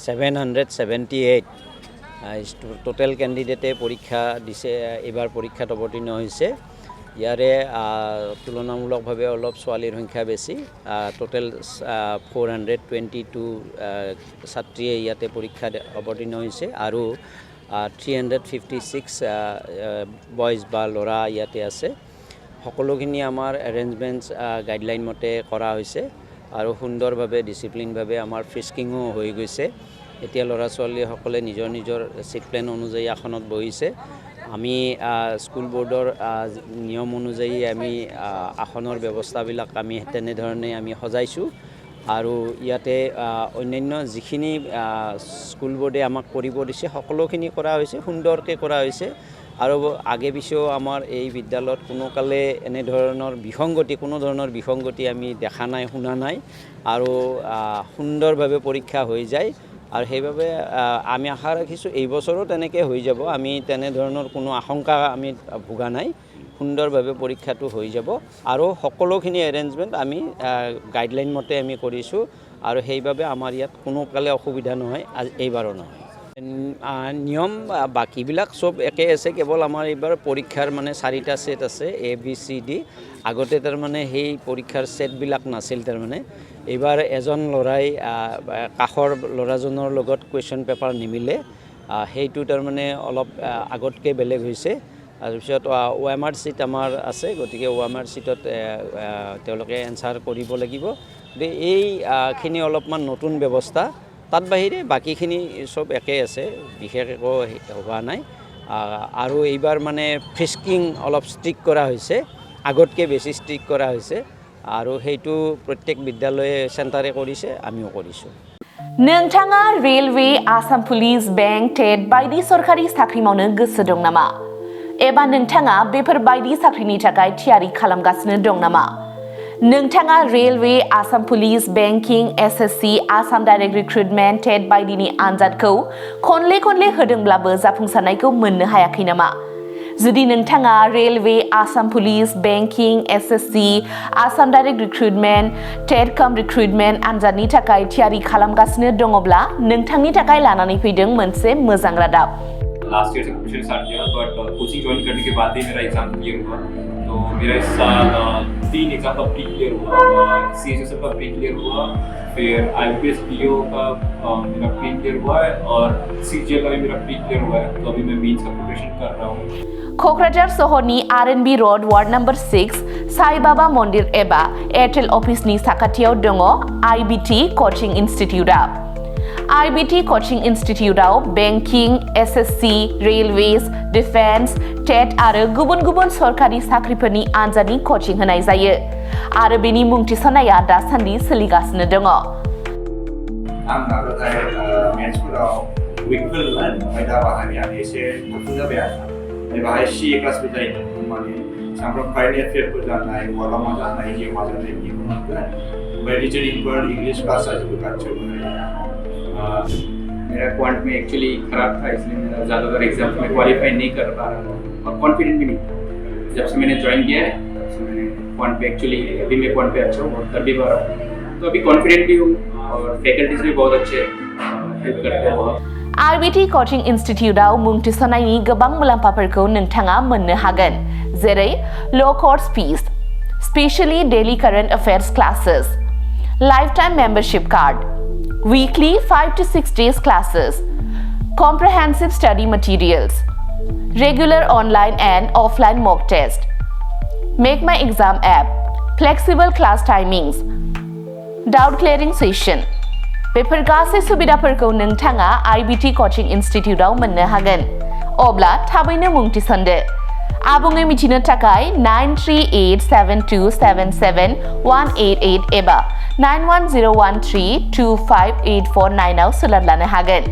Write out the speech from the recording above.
778 total কেণ্ডিডেটে পৰীক্ষা দিছে এবাৰ পৰীক্ষাত অৱতীৰ্ণ হৈছে ইয়াৰে তুলনামূলকভাৱে অলপ ছোৱালীৰ সংখ্যা বেছি টোটেল 422 ছাত্ৰীয়ে ইয়াতে পৰীক্ষাত অৱতীৰ্ণ হৈছে আৰু 356 বয়জ বা ল'ৰা ইয়াতে আছে সকলোখিনি আমাৰ এৰেঞ্জমেণ্টছ গাইডলাইন মতে কৰা হৈছে আৰু সুন্দৰভাৱে ডিসিপ্লিনভাৱে আমাৰ ফ্ৰিস্কিংও হৈ গৈছে এতিয়া ল'ৰা ছোৱালীসকলে নিজৰ নিজৰ সিট প্লেন অনুযায়ী আসনত বহিছে আমি স্কুল বোৰ্ডৰ নিয়ম অনুযায়ী আমি আসনৰ ব্যৱস্থাবিলাক আমি তেনেধৰণে আমি সজাইছোঁ আৰু ইয়াতে অন্যান্য যিখিনি স্কুল বোৰ্ডে আমাক কৰিব দিছে সকলোখিনি কৰা হৈছে সুন্দৰকৈ কৰা হৈছে আৰু আগে পিছেও আমাৰ এই বিদ্যালয়ত কোনো কালে এনে ধৰণৰ বিসংগতি আমি দেখা নাই শুনা নাই আৰু সুন্দৰভাৱে পৰীক্ষা হৈ যায় আৰু সেইভাবে আমি আশা ৰাখিছোঁ এই বছৰো তেনেকৈ হৈ যাব আমি তেনে ধৰণৰ কোনো আশংকা আমি ভোগা নাই সুন্দৰভাৱে পৰীক্ষাটো হৈ যাব আৰু সকলোখিনি এৰেঞ্জমেণ্ট আমি গাইডলাইন মতে আমি কৰিছোঁ আৰু সেইভাবে আমাৰ ইয়াত কোনো কালে অসুবিধা নহয় এইবাৰো নহয় নিয়ম বাকিবিলাক সব একে আছে কেৱল আমাৰ এইবাৰ পৰীক্ষাৰ মানে 4টা সেট আছে ABCD আগতে তাৰ মানে সেই পৰীক্ষাৰ সেটবিলাক নাছিল তাৰ মানে এইবাৰ এজন ল'ৰাই কাখৰ ল'ৰাজনৰ লগত কোৱেশ্চন পেপাৰ নিমিলে সেইটো তাৰ মানে অলপ আগতকৈ বেলেগ হৈছে তাৰপিছত OMR সিট আমাৰ আছে গতিকে OMR সিটত তেওঁলোকে এনসাৰ কৰিব লাগিব এইখিনি অলপমান নতুন ব্যৱস্থা তাত বাহিৰে বাকিখিনি সব একে আছে বিশেষ একো হোৱা নাই আৰু এইবাৰ মানে ফ্ৰিস্কিং অলপ ষ্ট্ৰিক্ট কৰা হৈছে আগতকৈ বেছি ষ্ট্ৰিক্ট কৰা হৈছে আৰু সেইটো প্ৰত্যেক বিদ্যালয়ে চেণ্টাৰে কৰিছে আমিও কৰিছোঁ नोंथाङा railway Assam police bank TET बायदि सरकारि साख्रि मावनो गोसो दं नामा एबा नोंथाङा बेफोर बायदि साख्रिनि थाखाय थियारि खालामगासिनो दं नामा नोंथाङा railway Assam police banking SSC Assam direct recruitment TET बायदिनि आनजादखौ खनले होदोंब्लाबो जाफुंसारनायखौ मोननो हायाखै नामा जुदि नोंथाङा railway Assam police banking SSC Assam direct recruitment TET cum recruitment आनजादनि थाखाय थियारि खालामगासिनो दङब्ला नोंथांनि थाखाय लानानै फैदों मोनसे मोजां रादाब लास्ट ईयर से कोचिंग स्टार्ट किया बट कोचिंग ज्वाइन करने के बाद ही मेरा एग्जाम क्लियर हुआ तो मेरा इस साल 3 एग्जाम का प्री क्लियर हुआ CHSL का प्री क्लियर हुआ फिर IPS PO का मेरा प्री क्लियर हुआ है और CGL का भी मेरा प्री क्लियर हुआ है तो अभी मैं मेंस का प्रिपरेशन कर रहा हूँ क'क्राझार सहरनि RNB road ward number 6 Sai Baba Mandir एबा एयारटेल अफिसनि साखाथियाव दङ IBT कोचिं इन्स्टिट्यूटआ IBT कोचिं इन्स्टिट्यूटआव banking SSC railways defence TET आरो गुबुन सरकारि साख्रिफोरनि आनजादनि कोचिं होनाय जायो आरो बेनि मुं थिसननाया दासान्दि सोलिगासिनो दङ आं नाजानाय मेथ्सफोराव उइकफोर ओमफ्राय दा बाहायनाया एसे थाबसिन जाबाय आरो बाहाय CA क्लासबो जायो माने सामफ्राम कारेन्ट एफेयारफोर जानाय वाला मा जानाय जिअ मा जानाय बेखौ मोनगोन ओमफ्राय रिजनिंफोर इंग्लिश क्लास जाजोबो गासैबो मेरा क्वांट में एक्चुअली खराब था इसलिए मेरा ज़्यादातर एग्जाम में क्वालिफाई नहीं कर पा रहा था और कॉन्फिडेंट भी नहीं जब से मैंने ज्वाइन किया है तब से मैंने क्वांट पे एक्चुअली अभी मैं क्वांट पे अच्छा हूँ और कर भी पा रहा हूँ तो अभी कॉन्फिडेंट भी हूँ और फैकल्टीज भी बहुत अच्छे हेल्प करते हैं बहुत IBT कोचिं इन्स्टिट्यूटआव मुं थिसननायनि गोबां मुलाम्फाफोरखौ नोंथाङा मोननो हागोन जेरै low course fees specially daily current affairs classes lifetime membership card weekly 5 to 6 days classes comprehensive study materials regular online and offline mock test make my exam app flexible class timings doubt clearing session before गासै सुबिदाफोरखौ नोंथाङा IBT coaching इन्स्टिट्यूटआव मोननो हागोन अब्ला थाबैनो मुं थिसनदो आबुङै मिथिनो थाखाय 9387277188 एबा 9101325849 आव सोलोंनो हागोन